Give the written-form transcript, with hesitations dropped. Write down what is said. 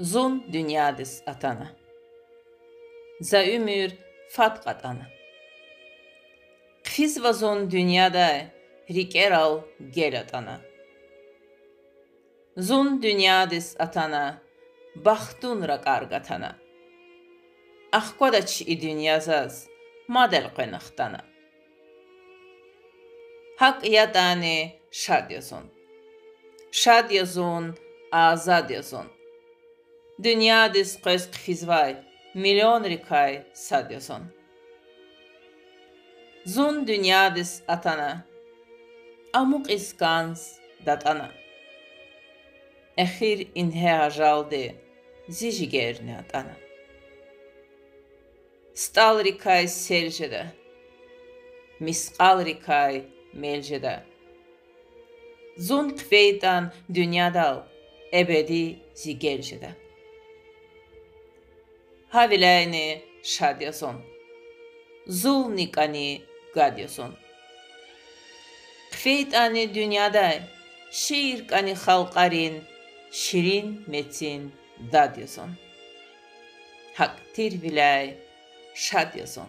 Zun dünyadis atana. Za ümür fat qatana. Qfiz vazon dünyada rikeral gel atana. Zun dünyadis atana. Baxtun ra qargatana. Axqodaç i dünyazaz madel qenaxtana. Hak yadani şad yazon. Şad yazon, azad yazon. Dünyadis qız qfizvay, milyon rikay sad yazon. Zun dünyadis atana. Amuk iskans datana. Əxir inhe ajaldi, zijigerni atana. Stal rikay selcede. Misqal rikay melcede. Zun qveydan dünyadal, ebedi zigelcede. Havilayni şad yazon. Zul nikani gad yazon. Qveydani dünyada, şiir kani halqarin, şirin metin dad yazon. Hak tir vilay şad yazon.